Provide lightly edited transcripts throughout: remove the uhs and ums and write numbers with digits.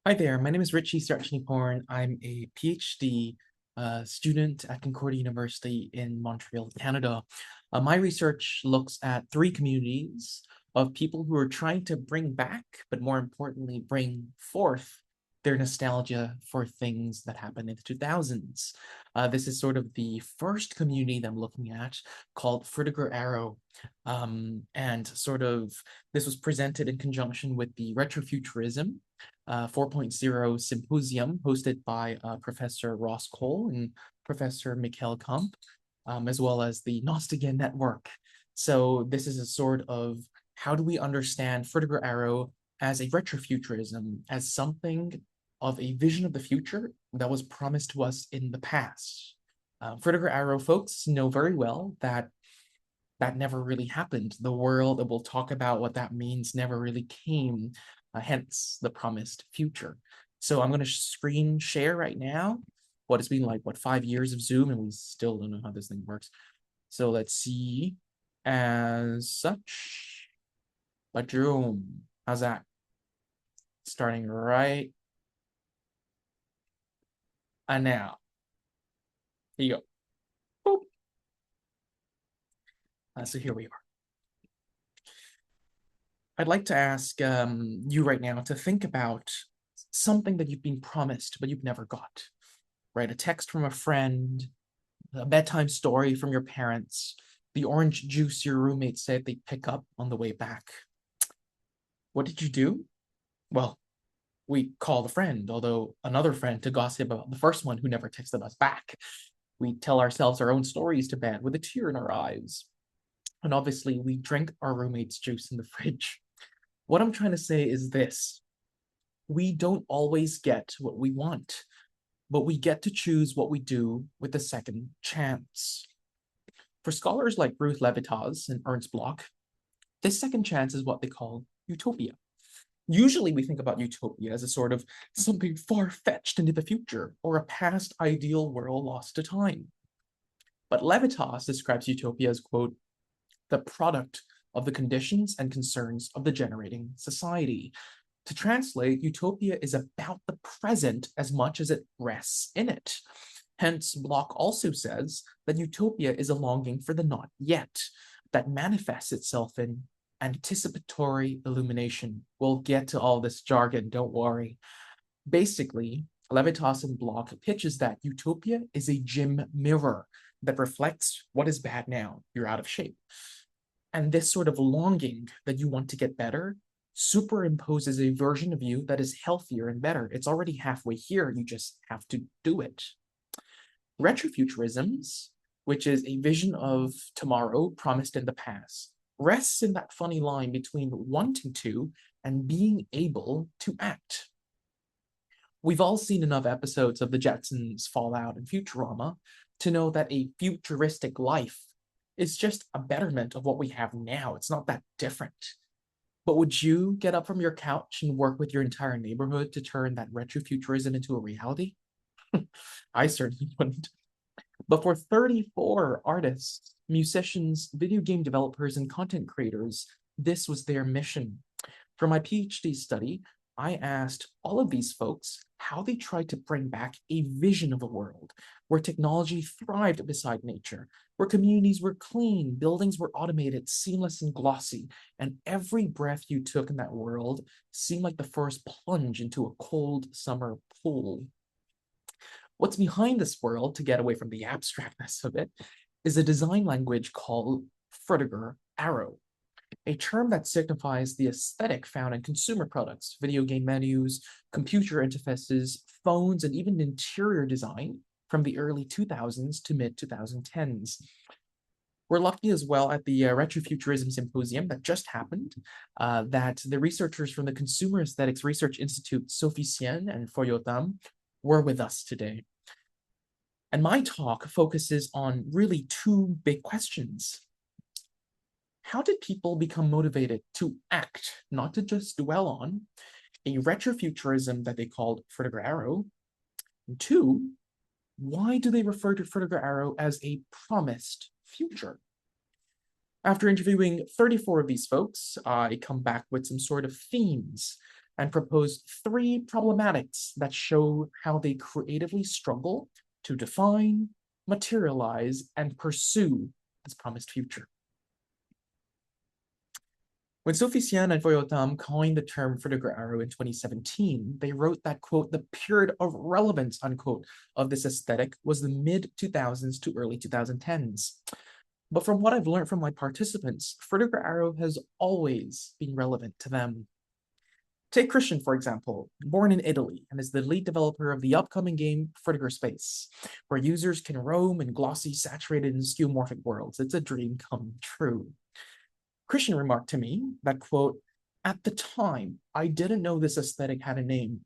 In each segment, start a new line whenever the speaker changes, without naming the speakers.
Hi there, my name is Richy Srirachanikorn. I'm a PhD student at Concordia University in Montreal, Canada. My research looks at three communities of people who are trying to bring back, but more importantly, bring forth their nostalgia for things that happened in the 2000s. This is sort of the first community that I'm looking at, called Frutiger Aero. And sort of this was presented in conjunction with the Retrofuturism 4.0 Symposium hosted by Professor Ross Cole and Professor Michiel Kamp, as well as the Nostagain Network. So this is a sort of how do we understand Frutiger Aero as a retrofuturism, as something of a vision of the future that was promised to us in the past. Frutiger Aero folks know very well that that never really happened. The world that we'll talk about what that means never really came, hence the promised future. So I'm going to screen share right now what it's been like, 5 years of Zoom, and we still don't know how this thing works. So let's see. As such, Zoom. How's that? Starting right now. Here you go. So here we are. I'd like to ask you right now to think about something that you've been promised but you've never got, right? A text from a friend, a bedtime story from your parents, the orange juice your roommates said they'd pick up on the way back. What did you do? Well, we called a friend, although another friend, to gossip about the first one who never texted us back. We tell ourselves our own stories to bed with a tear in our eyes. And obviously, we drink our roommate's juice in the fridge. What I'm trying to say is this: we don't always get what we want, but we get to choose what we do with the second chance. For scholars like Ruth Levitas and Ernst Bloch, this second chance is what they call utopia. Usually we think about utopia as a sort of something far-fetched into the future, or a past ideal world lost to time. But Levitas describes utopia as, quote, the product of the conditions and concerns of the generating society. To translate, utopia is about the present as much as it rests in it. Hence, Bloch also says that utopia is a longing for the not yet that manifests itself in anticipatory illumination. We'll get to all this jargon, don't worry. Basically, Levitas and Bloch pitches that utopia is a gym mirror that reflects what is bad now. You're out of shape. And this sort of longing that you want to get better superimposes a version of you that is healthier and better. It's already halfway here. You just have to do it. Retrofuturisms, which is a vision of tomorrow promised in the past, rests in that funny line between wanting to and being able to act. We've all seen enough episodes of the Jetsons, Fallout, and Futurama to know that a futuristic life is just a betterment of what we have now. It's not that different. But would you get up from your couch and work with your entire neighborhood to turn that retrofuturism into a reality? I certainly wouldn't. But for 34 artists, musicians, video game developers, and content creators, this was their mission. For my PhD study, I asked all of these folks how they tried to bring back a vision of a world where technology thrived beside nature, where communities were clean, buildings were automated, seamless, and glossy, and every breath you took in that world seemed like the first plunge into a cold summer pool. What's behind this world, to get away from the abstractness of it, is a design language called Frutiger Aero, a term that signifies the aesthetic found in consumer products, video game menus, computer interfaces, phones, and even interior design from the early 2000s to mid-2010s. We're lucky as well at the Retrofuturism Symposium that just happened, that the researchers from the Consumer Aesthetics Research Institute, Sophie Sien and Foyotam, were with us today. And my talk focuses on really two big questions. How did people become motivated to act, not to just dwell on, a retrofuturism that they called Frutiger Aero? And two, why do they refer to Frutiger Aero as a promised future? After interviewing 34 of these folks, I come back with some sort of themes and propose 3 problematics that show how they creatively struggle to define, materialize, and pursue this promised future. When Sophie Hsian and Foyo Tam coined the term Frutiger Aero in 2017, they wrote that, quote, the period of relevance, unquote, of this aesthetic was the mid-2000s to early 2010s. But from what I've learned from my participants, Frutiger Aero has always been relevant to them. Take Christian, for example, born in Italy and is the lead developer of the upcoming game Frutiger Space, where users can roam in glossy, saturated, and skeuomorphic worlds. It's a dream come true. Christian remarked to me that, quote, at the time, I didn't know this aesthetic had a name.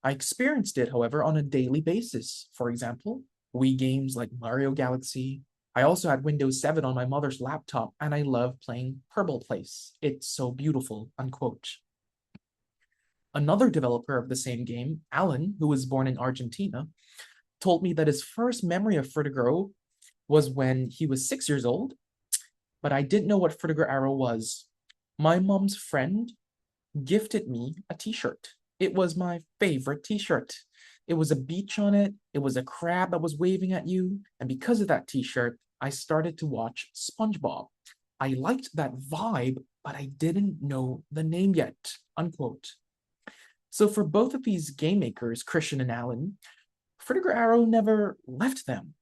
I experienced it, however, on a daily basis. For example, Wii games like Mario Galaxy. I also had Windows 7 on my mother's laptop, and I love playing Purple Place. It's so beautiful, unquote. Another developer of the same game, Alan, who was born in Argentina, told me that his first memory of Frutiger was when he was 6 years old, but I didn't know what Frutiger Aero was. My mom's friend gifted me a t-shirt. It was my favorite t-shirt. It was a beach on it. It was a crab that was waving at you. And because of that t-shirt, I started to watch SpongeBob. I liked that vibe, but I didn't know the name yet, unquote. So for both of these game makers, Christian and Alan, Frutiger Aero never left them.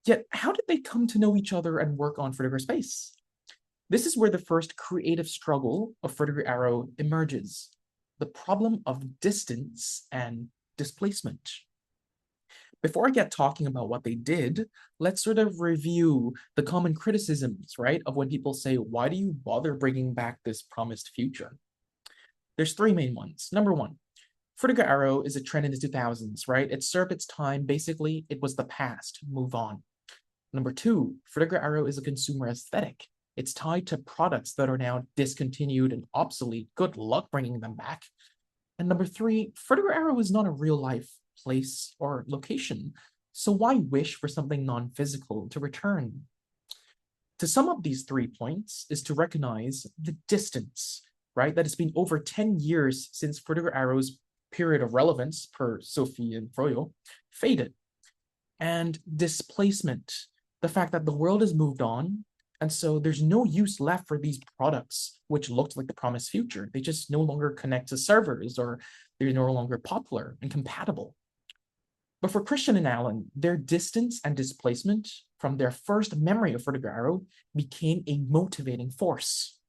Yet how did they come to know each other and work on Frutiger Space? This is where the first creative struggle of Frutiger Aero emerges, the problem of distance and displacement. Before I get talking about what they did, let's sort of review the common criticisms, right, of when people say, why do you bother bringing back this promised future? There's 3 main ones. Number 1, Frutiger Aero is a trend in the 2000s, right? It served its time. Basically, it was the past. Move on. Number 2, Frutiger Aero is a consumer aesthetic. It's tied to products that are now discontinued and obsolete. Good luck bringing them back. And number 3, Frutiger Aero is not a real-life place or location. So why wish for something non-physical to return? To sum up these 3 points is to recognize the distance, right? That it's been over 10 years since Frutiger Aero's period of relevance, per Sophie and Froyo, faded. And displacement, the fact that the world has moved on, and so there's no use left for these products, which looked like the promised future. They just no longer connect to servers, or they're no longer popular and compatible. But for Christian and Alan, their distance and displacement from their first memory of Frutiger Aero became a motivating force.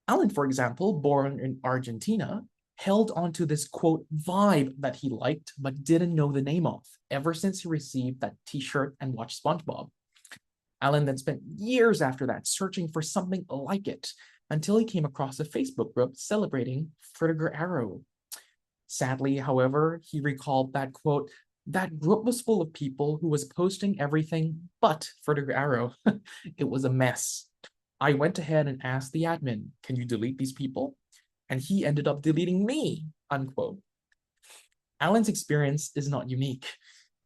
Alan, for example, born in Argentina, held onto this, quote, vibe that he liked but didn't know the name of ever since he received that t-shirt and watched SpongeBob. Alan then spent years after that searching for something like it until he came across a Facebook group celebrating Frutiger Aero. Sadly, however, he recalled that, quote, that group was full of people who was posting everything but Frutiger Aero. It was a mess. I went ahead and asked the admin, can you delete these people? And he ended up deleting me, unquote. Alan's experience is not unique.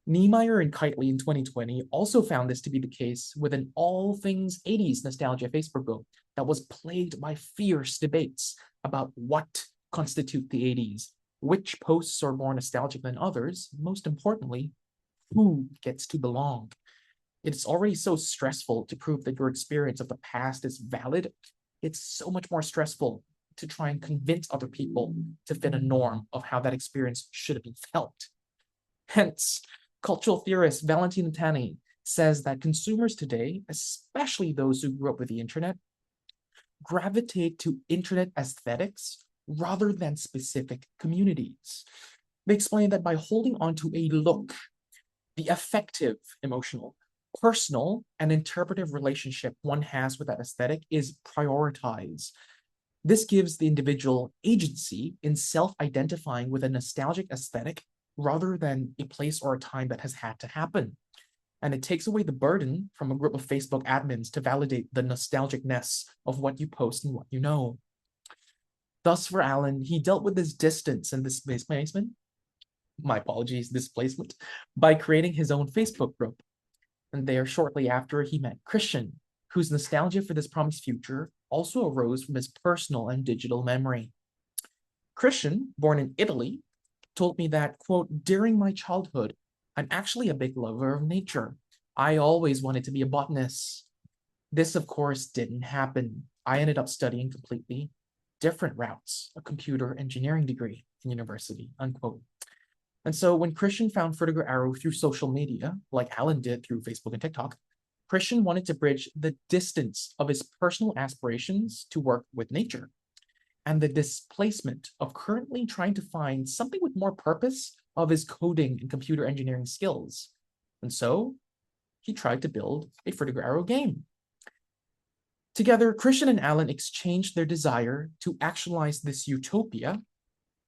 Niemeyer and Kitely in 2020 also found this to be the case with an all things 80s nostalgia Facebook group that was plagued by fierce debates about what constitute the 80s, which posts are more nostalgic than others, most importantly, who gets to belong. It's already so stressful to prove that your experience of the past is valid. It's so much more stressful to try and convince other people to fit a norm of how that experience should have been felt. Hence, cultural theorist Valentina Tani says that consumers today, especially those who grew up with the internet, gravitate to internet aesthetics rather than specific communities. They explain that by holding onto a look, the affective, emotional, personal, and interpretive relationship one has with that aesthetic is prioritized. This gives the individual agency in self-identifying with a nostalgic aesthetic rather than a place or a time that has had to happen. And it takes away the burden from a group of Facebook admins to validate the nostalgicness of what you post and what you know. Thus, for Alan, he dealt with this distance and displacement, displacement, by creating his own Facebook group. And there, shortly after, he met Christian, whose nostalgia for this promised future also arose from his personal and digital memory. Christian, born in Italy, told me that, quote, during my childhood, I'm actually a big lover of nature. I always wanted to be a botanist. This, of course, didn't happen. I ended up studying completely different routes, a computer engineering degree in university, unquote. And so when Christian found Frutiger Aero through social media, like Alan did through Facebook and TikTok, Christian wanted to bridge the distance of his personal aspirations to work with nature and the displacement of currently trying to find something with more purpose of his coding and computer engineering skills. And so he tried to build a Frutiger Aero game. Together, Christian and Alan exchanged their desire to actualize this utopia,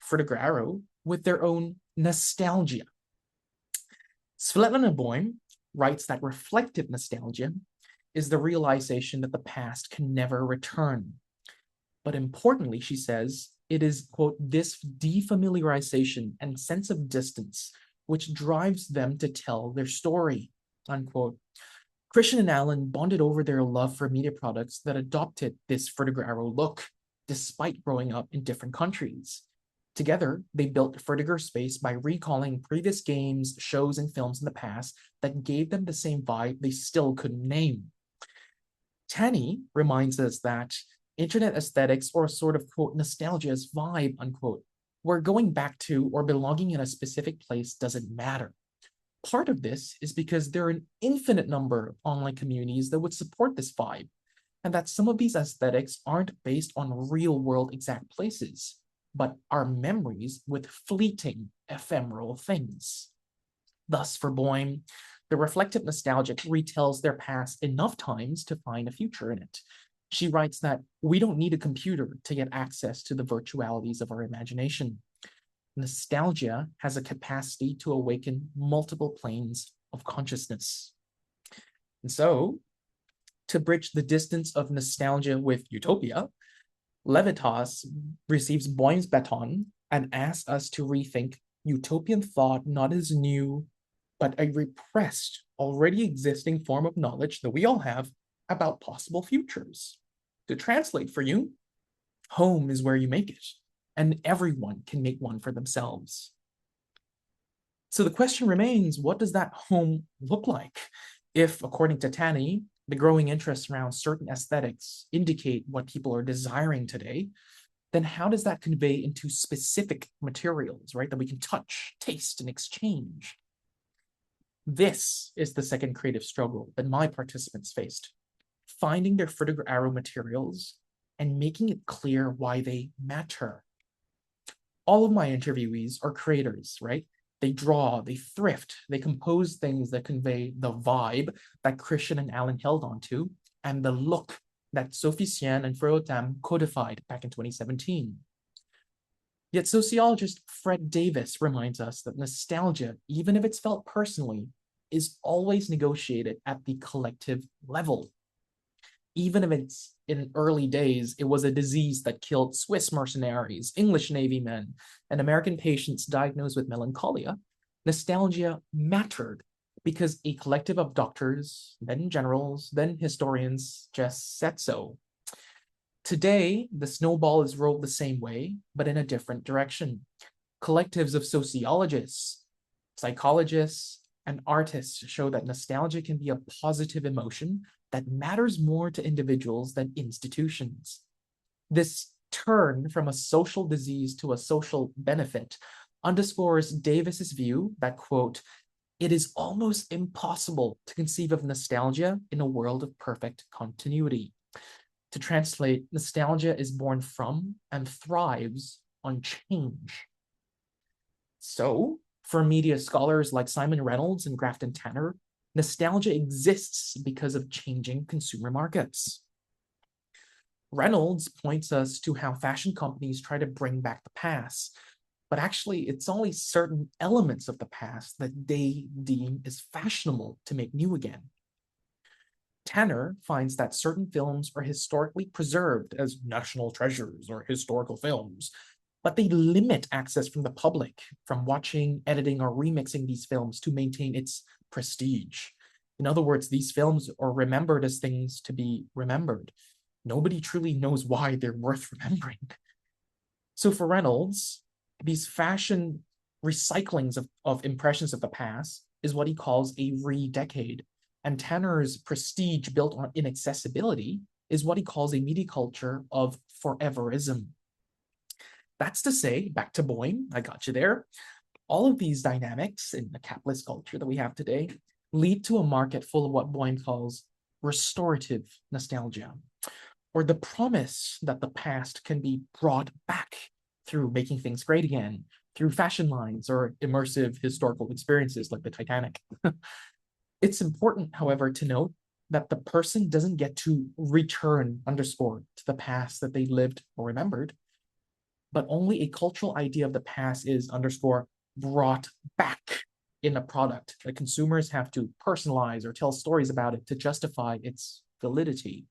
Frutiger Aero, with their own nostalgia. Svetlana Boym writes that reflective nostalgia is the realization that the past can never return. But importantly, she says, it is, quote, this defamiliarization and sense of distance which drives them to tell their story, unquote. Christian and Alan bonded over their love for media products that adopted this Frutiger Aero look, despite growing up in different countries. Together, they built Frutiger Space by recalling previous games, shows, and films in the past that gave them the same vibe they still couldn't name. Tanny reminds us that internet aesthetics, or a sort of, quote, nostalgia's vibe, unquote, where going back to or belonging in a specific place doesn't matter. Part of this is because there are an infinite number of online communities that would support this vibe, and that some of these aesthetics aren't based on real-world exact places, but are memories with fleeting, ephemeral things. Thus, for Boym, the reflective nostalgic retells their past enough times to find a future in it. She writes that we don't need a computer to get access to the virtualities of our imagination. Nostalgia has a capacity to awaken multiple planes of consciousness. And so, to bridge the distance of nostalgia with utopia, Levitas receives Boym's baton and asks us to rethink utopian thought not as new, but a repressed, already existing form of knowledge that we all have about possible futures. To translate for you, home is where you make it, and everyone can make one for themselves. So the question remains, what does that home look like? If, according to Tanny, the growing interest around certain aesthetics indicate what people are desiring today, then how does that convey into specific materials, right, that we can touch, taste, and exchange? This is the second creative struggle that my participants faced, finding their Frutiger Aero materials and making it clear why they matter. All of my interviewees are creators, right? They draw, they thrift, they compose things that convey the vibe that Christian and Alan held onto, and the look that Sophie Sien and Tam codified back in 2017. Yet sociologist Fred Davis reminds us that nostalgia, even if it's felt personally, is always negotiated at the collective level. Even if it's in early days, it was a disease that killed Swiss mercenaries, English Navy men, and American patients diagnosed with melancholia, nostalgia mattered because a collective of doctors, then generals, then historians just said so. Today, the snowball is rolled the same way, but in a different direction. Collectives of sociologists, psychologists, and artists show that nostalgia can be a positive emotion that matters more to individuals than institutions. This turn from a social disease to a social benefit underscores Davis's view that, quote, it is almost impossible to conceive of nostalgia in a world of perfect continuity. To translate, nostalgia is born from and thrives on change. So, for media scholars like Simon Reynolds and Grafton Tanner, nostalgia exists because of changing consumer markets. Reynolds points us to how fashion companies try to bring back the past, but actually it's only certain elements of the past that they deem as fashionable to make new again. Tanner finds that certain films are historically preserved as national treasures or historical films, but they limit access from the public from watching, editing, or remixing these films to maintain its prestige. In other words, these films are remembered as things to be remembered. Nobody truly knows why they're worth remembering. So for Reynolds, these fashion recyclings of impressions of the past is what he calls a re-decade. And Tanner's prestige built on inaccessibility is what he calls a media culture of foreverism. That's to say, back to Boehm, I got you there, all of these dynamics in the capitalist culture that we have today lead to a market full of what Boehm calls restorative nostalgia, or the promise that the past can be brought back through making things great again, through fashion lines or immersive historical experiences like the Titanic. It's important, however, to note that the person doesn't get to return underscore to the past that they lived or remembered, but only a cultural idea of the past is underscore brought back in a product that consumers have to personalize or tell stories about it to justify its validity.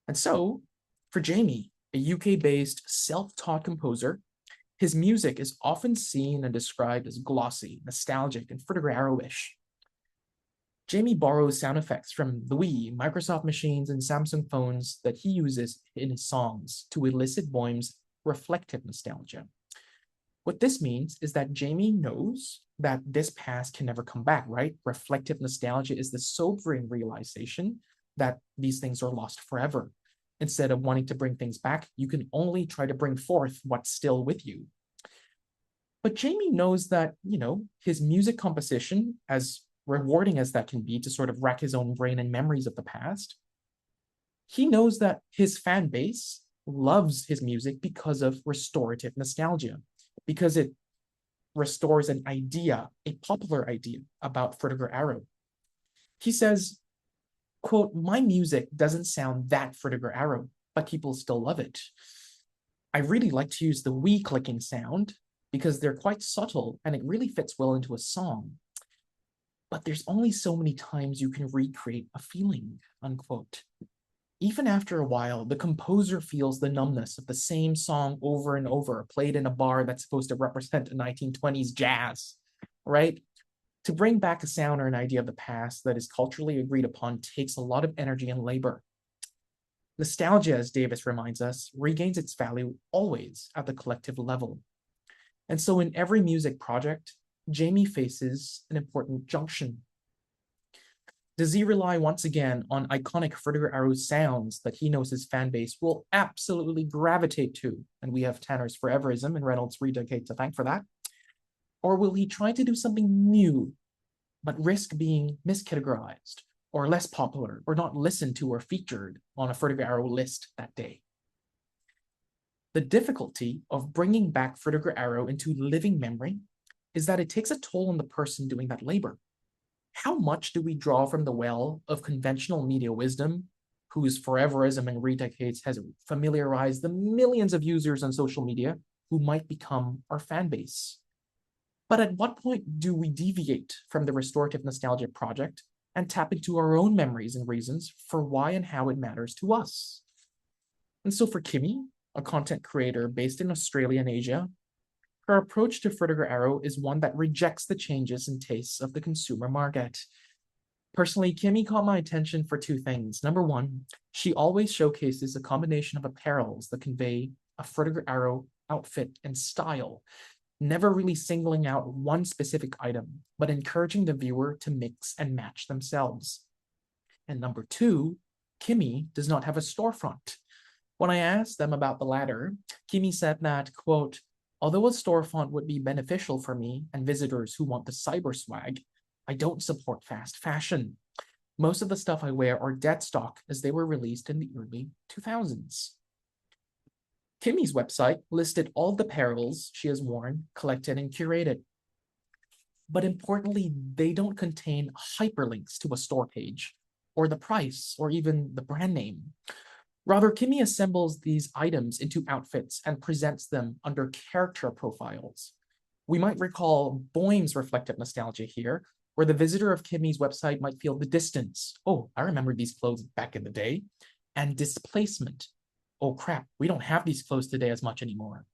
And so, for Jamie, a UK-based self-taught composer, his music is often seen and described as glossy, nostalgic, and Frutiger Aero-ish. Jamie borrows sound effects from the Wii, Microsoft machines, and Samsung phones that he uses in his songs to elicit Boehm's reflective nostalgia. What this means is that Jamie knows that this past can never come back, right? Reflective nostalgia is the sobering realization that these things are lost forever. Instead of wanting to bring things back, you can only try to bring forth what's still with you. But Jamie knows that, his music composition, as rewarding as that can be to sort of rack his own brain and memories of the past, he knows that his fan base loves his music because of restorative nostalgia, because it restores an idea, a popular idea about Frutiger Aero. He says, quote, "My music doesn't sound that Frutiger Aero, but people still love it. I really like to use the Wii clicking sound because they're quite subtle and it really fits well into a song. But there's only so many times you can recreate a feeling," unquote. Even after a while, the composer feels the numbness of the same song over and over, played in a bar that's supposed to represent a 1920s jazz, right? To bring back a sound or an idea of the past that is culturally agreed upon takes a lot of energy and labor. Nostalgia, as Davis reminds us, regains its value always at the collective level. And so in every music project, Jamie faces an important junction. Does he rely once again on iconic Frutiger Aero sounds that he knows his fan base will absolutely gravitate to? And we have Tanner's foreverism and Reynolds' re-decade to thank for that. Or will he try to do something new, but risk being miscategorized or less popular or not listened to or featured on a Frutiger Aero list that day? The difficulty of bringing back Frutiger Aero into living memory is that it takes a toll on the person doing that labor. How much do we draw from the well of conventional media wisdom, whose foreverism and re-decades has familiarized the millions of users on social media who might become our fan base? But at what point do we deviate from the restorative nostalgia project and tap into our own memories and reasons for why and how it matters to us? And so for Kimmy, a content creator based in Australia and Asia, her approach to Frutiger Aero is one that rejects the changes and tastes of the consumer market. Personally, Kimmy caught my attention for two things. Number one, she always showcases a combination of apparels that convey a Frutiger Aero outfit and style, never really singling out one specific item, but encouraging the viewer to mix and match themselves. And number two, Kimmy does not have a storefront. When I asked them about the latter, Kimmy said that, quote, "Although a storefront would be beneficial for me and visitors who want the cyber swag, I don't support fast fashion. Most of the stuff I wear are dead stock as they were released in the early 2000s. Kimmy's website listed all the apparels she has worn, collected, and curated. But importantly, they don't contain hyperlinks to a store page, or the price, or even the brand name. Rather, Kimmy assembles these items into outfits and presents them under character profiles. We might recall Boehm's reflective nostalgia here, where the visitor of Kimmy's website might feel the distance. Oh, I remember these clothes back in the day. And displacement. Oh crap, we don't have these clothes today as much anymore.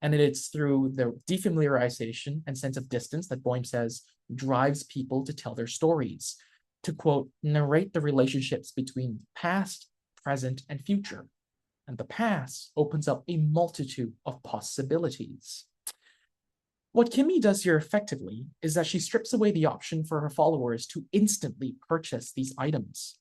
And it's through the defamiliarization and sense of distance that Boehm says drives people to tell their stories, to quote, narrate the relationships between past, present, and future. and the past opens up a multitude of possibilities. What Kimmy does here effectively is that she strips away the option for her followers to instantly purchase these items,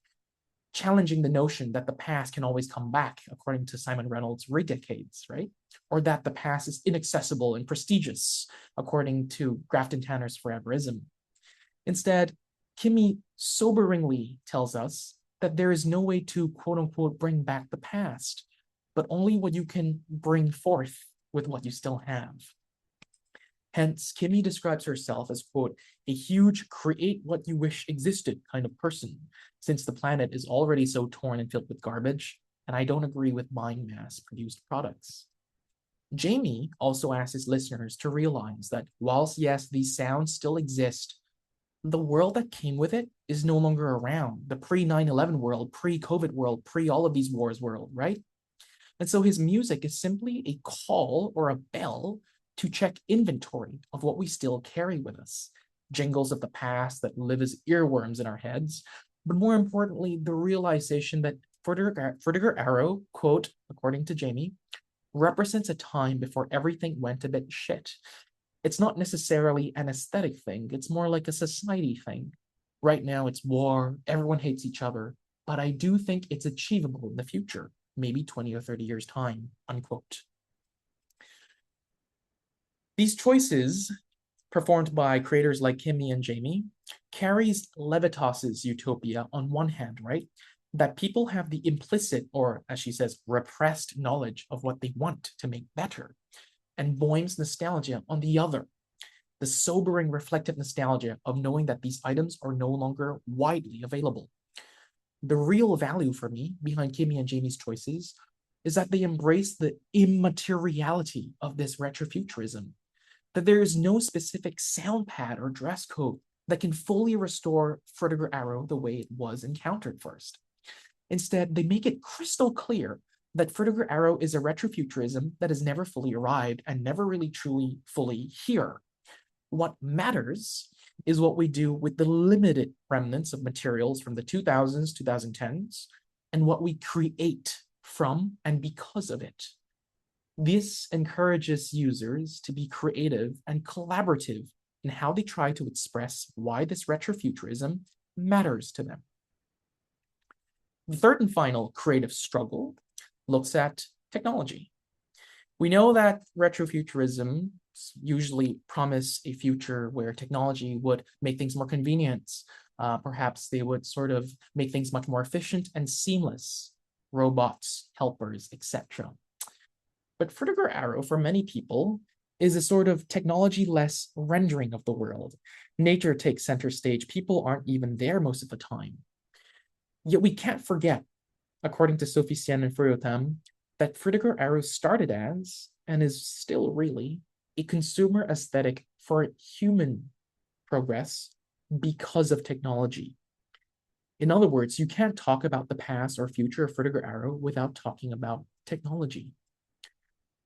challenging the notion that the past can always come back, according to Simon Reynolds' Redecades, right? Or that the past is inaccessible and prestigious, according to Grafton Tanner's Foreverism. Instead, Kimmy soberingly tells us that there is no way to quote unquote bring back the past, but only what you can bring forth with what you still have. Hence, Kimmy describes herself as, quote, a huge create what you wish existed kind of person, since the planet is already so torn and filled with garbage, and I don't agree with buying mass-produced products. Jamie also asks his listeners to realize that whilst, yes, these sounds still exist, the world that came with it is no longer around. The pre-9/11 world, pre-COVID world, pre-all of these wars world, right? And so his music is simply a call or a bell to check inventory of what we still carry with us. Jingles of the past that live as earworms in our heads, but more importantly, the realization that Frutiger Aero, quote, according to Jamie, represents a time before everything went a bit shit. It's not necessarily an aesthetic thing, it's more like a society thing. Right now it's war, everyone hates each other, but I do think it's achievable in the future, maybe 20 or 30 years' time, unquote. These choices, performed by creators like Kimmy and Jamie, carries Levitas's utopia on one hand, right? That people have the implicit, or as she says, repressed knowledge of what they want to make better, and Boehm's nostalgia on the other, the sobering reflective nostalgia of knowing that these items are no longer widely available. The real value for me behind Kimmy and Jamie's choices is that they embrace the immateriality of this retrofuturism, that there is no specific sound pad or dress code that can fully restore Frutiger Aero the way it was encountered first. Instead, they make it crystal clear that Frutiger Aero is a retrofuturism that has never fully arrived and never really truly fully here. What matters is what we do with the limited remnants of materials from the 2000s, 2010s, and what we create from and because of it. This encourages users to be creative and collaborative in how they try to express why this retrofuturism matters to them. The third and final creative struggle looks at technology. We know that retrofuturism usually promise a future where technology would make things more convenient. Perhaps they would sort of make things much more efficient and seamless, robots, helpers, etc. But Frutiger Aero, for many people, is a sort of technology-less rendering of the world. Nature takes center stage. People aren't even there most of the time. Yet we can't forget, according to Sophie Sien and Furiotam, that Frutiger Aero started as, and is still really, a consumer aesthetic for human progress because of technology. In other words, you can't talk about the past or future of Frutiger Aero without talking about technology.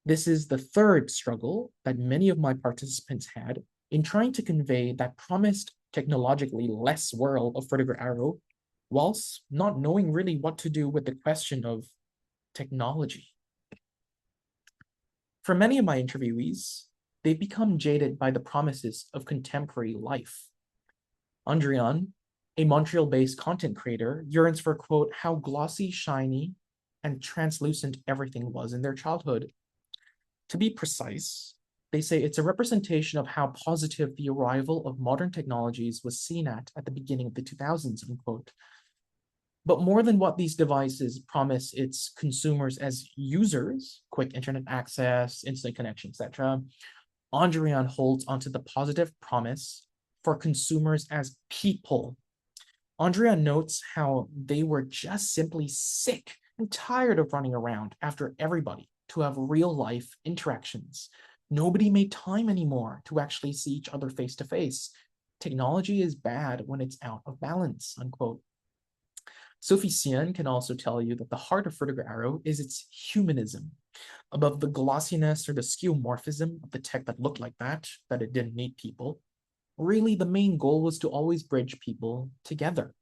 This is the third struggle that many of my participants had in trying to convey that promised technologically less world of Frutiger Aero, whilst not knowing really what to do with the question of technology. For many of my interviewees, they've become jaded by the promises of contemporary life. Andrian, a Montreal-based content creator, yearns for, quote, how glossy, shiny, and translucent everything was in their childhood. To be precise, they say it's a representation of how positive the arrival of modern technologies was seen at the beginning of the 2000s, unquote. But more than what these devices promise its consumers as users, quick internet access, instant connection, etc., Andrian holds onto the positive promise for consumers as people. Andrian notes how they were just simply sick and tired of running around after everybody to have real life interactions. Nobody made time anymore to actually see each other face to face. Technology is bad when it's out of balance, unquote. Sophie Sien can also tell you that the heart of Frutiger Aero is its humanism. Above the glossiness or the skeuomorphism of the tech that looked like that it didn't need people, really the main goal was to always bridge people together.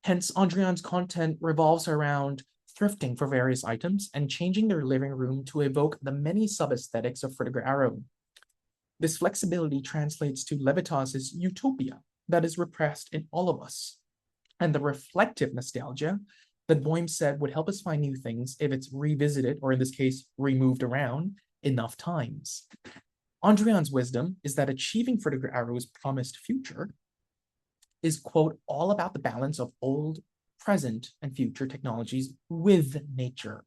Hence, Andrian's content revolves around thrifting for various items, and changing their living room to evoke the many sub-aesthetics of Frutiger Aero. This flexibility translates to Levitas's utopia that is repressed in all of us, and the reflective nostalgia that Boehm said would help us find new things if it's revisited, or in this case, removed around enough times. Andrian's wisdom is that achieving Frutiger Aero's promised future is, quote, all about the balance of old, present, and future technologies with nature.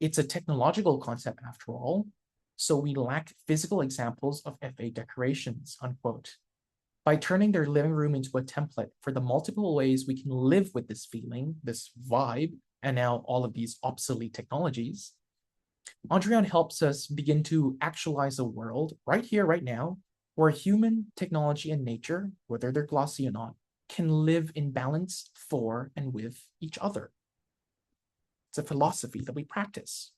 It's a technological concept after all, so we lack physical examples of FA decorations, unquote. By turning their living room into a template for the multiple ways we can live with this feeling, this vibe, and now all of these obsolete technologies, Andrian helps us begin to actualize a world right here, right now, where human, technology, and nature, whether they're glossy or not, can live in balance for and with each other. It's a philosophy that we practice.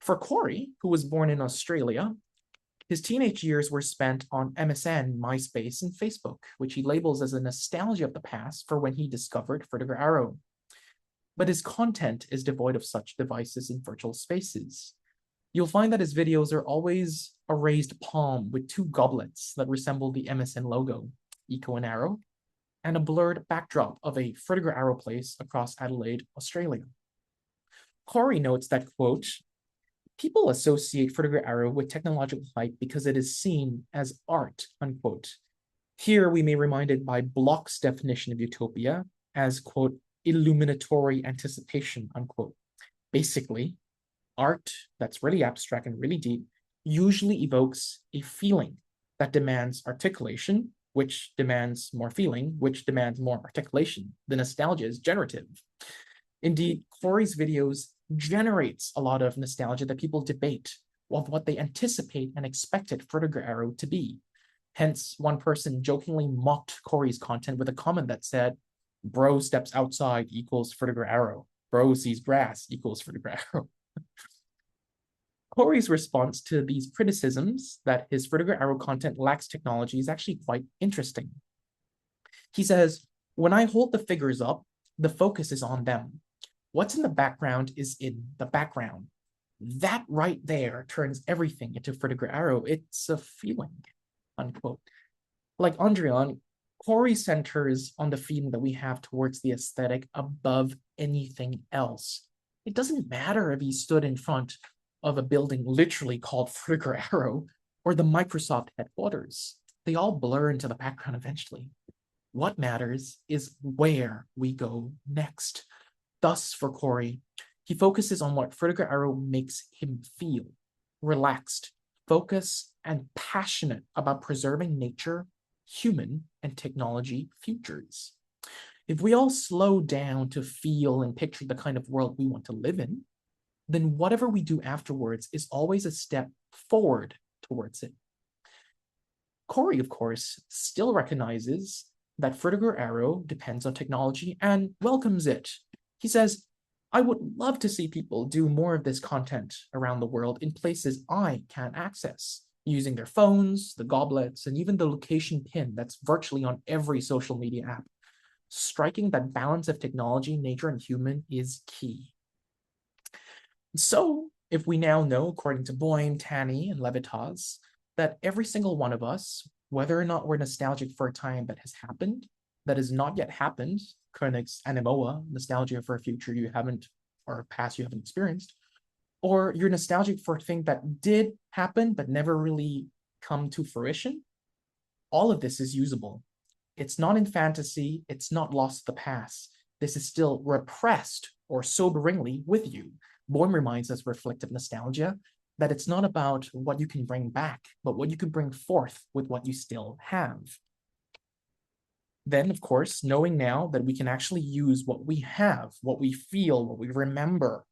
For Corey, who was born in Australia, his teenage years were spent on MSN, MySpace, and Facebook, which he labels as a nostalgia of the past for when he discovered Frutiger Aero. But his content is devoid of such devices in virtual spaces. You'll find that his videos are always a raised palm with two goblets that resemble the MSN logo, Eco and Aero, and a blurred backdrop of a Frutiger Aero place across Adelaide, Australia. Corey notes that, quote, people associate Frutiger Aero with technological hype because it is seen as art, unquote. Here we may be reminded by Bloch's definition of utopia as, quote, illuminatory anticipation, unquote. Basically, art that's really abstract and really deep usually evokes a feeling that demands articulation, which demands more feeling, which demands more articulation. The nostalgia is generative. Indeed, Corey's videos generates a lot of nostalgia that people debate of what they anticipate and expected Frutiger Aero to be. Hence, one person jokingly mocked Corey's content with a comment that said, bro steps outside equals Frutiger Aero. Bro sees grass equals Frutiger Aero. Corey's response to these criticisms that his Frutiger Aero content lacks technology is actually quite interesting. He says, when I hold the figures up, the focus is on them. What's in the background is in the background. That right there turns everything into Frutiger Aero. It's a feeling, unquote. Like Andrian, Corey centers on the feeling that we have towards the aesthetic above anything else. It doesn't matter if he stood in front of a building literally called Frutiger Aero or the Microsoft headquarters. They all blur into the background eventually. What matters is where we go next. Thus, for Corey, he focuses on what Frutiger Aero makes him feel: relaxed, focused, and passionate about preserving nature, human, and technology futures. If we all slow down to feel and picture the kind of world we want to live in, then whatever we do afterwards is always a step forward towards it. Corey, of course, still recognizes that Frutiger Aero depends on technology and welcomes it. He says, I would love to see people do more of this content around the world in places I can't access, using their phones, the goblets, and even the location pin that's virtually on every social media app. Striking that balance of technology, nature, and human is key. So, if we now know, according to Boehm, Tanny, and Levitas, that every single one of us, whether or not we're nostalgic for a time that has happened, that has not yet happened, Koenig's Anemoa, nostalgia for a future you haven't, or a past you haven't experienced, or you're nostalgic for a thing that did happen but never really come to fruition, all of this is usable. It's not in fantasy, it's not lost to the past. This is still repressed or soberingly with you. Boehm reminds us, reflective nostalgia, that it's not about what you can bring back, but what you can bring forth with what you still have. Then, of course, knowing now that we can actually use what we have, what we feel, what we remember,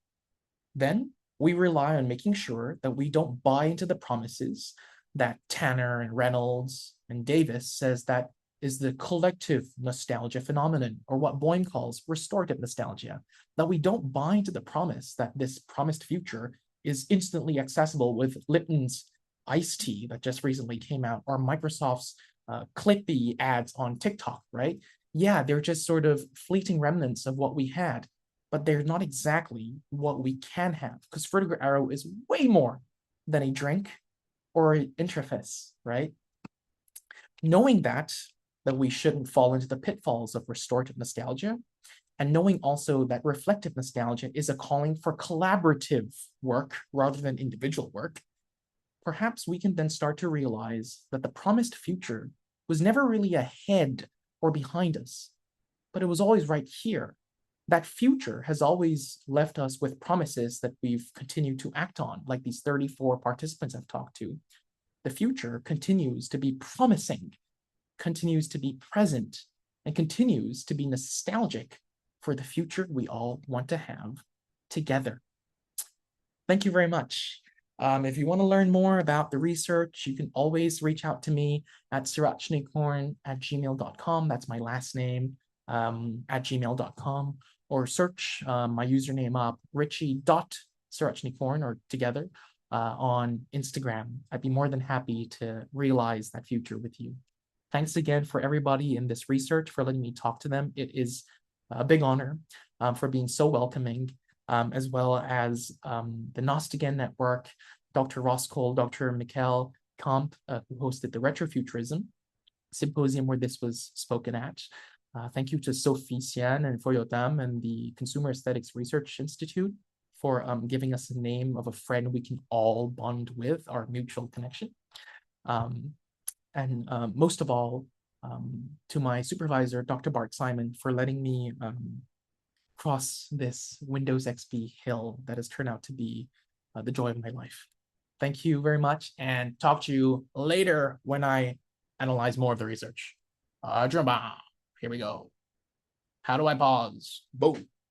then we rely on making sure that we don't buy into the promises that Tanner and Reynolds and Davis says that is the collective nostalgia phenomenon, or what Boehm calls restorative nostalgia, that we don't buy into the promise that this promised future is instantly accessible with Lipton's iced tea that just recently came out, or Microsoft's Clippy ads on TikTok, right? Yeah, they're just sort of fleeting remnants of what we had. but they're not exactly what we can have, because Frutiger Aero is way more than a drink or an interface, right? Knowing that we shouldn't fall into the pitfalls of restorative nostalgia, and knowing also that reflective nostalgia is a calling for collaborative work rather than individual work, perhaps we can then start to realize that the promised future was never really ahead or behind us, but it was always right here. That future has always left us with promises that we've continued to act on, like these 34 participants I've talked to. The future continues to be promising, continues to be present, and continues to be nostalgic for the future we all want to have together. Thank you very much. If you want to learn more about the research, you can always reach out to me at srirachanikorn@gmail.com. That's my last name, at gmail.com, or search my username up, Richy.Srirachanikorn, or together, on Instagram. I'd be more than happy to realize that future with you. Thanks again for everybody in this research for letting me talk to them. It is a big honor for being so welcoming, as well as the Nostagain Network, Dr. Ross Cole, Dr. Michiel Kamp, who hosted the Retrofuturism Symposium where this was spoken at. Thank you to Sophie Sian and Foyotam and the Consumer Aesthetics Research Institute for giving us a name of a friend we can all bond with, our mutual connection. And most of all, to my supervisor, Dr. Bart Simon, for letting me cross this Windows XP hill that has turned out to be the joy of my life. Thank you very much, and talk to you later when I analyze more of the research. Here we go. How do I pause? Boom.